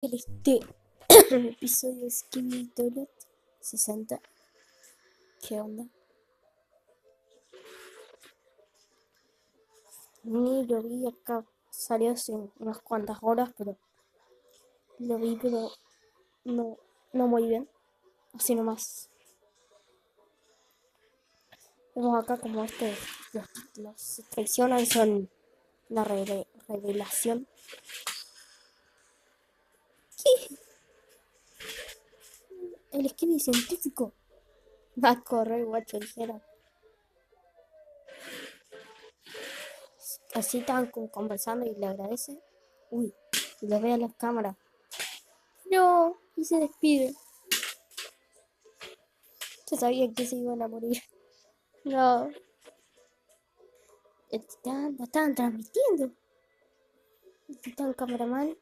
Este episodio de Skibidi Toilet 60. ¿Qué onda? Ni lo vi acá. Salió hace unas cuantas horas, pero lo vi, pero no, no muy bien. Así nomás. Vemos acá como los traicionan, son una revelación. ¿Qué? El Skibidi científico va a correr, guacho, ligero. Así estaban como conversando y le agradece. Uy, y le ve a las cámaras. No, y se despide. Ya sabía que se iban a morir. No, lo estaban transmitiendo. El titán cameraman.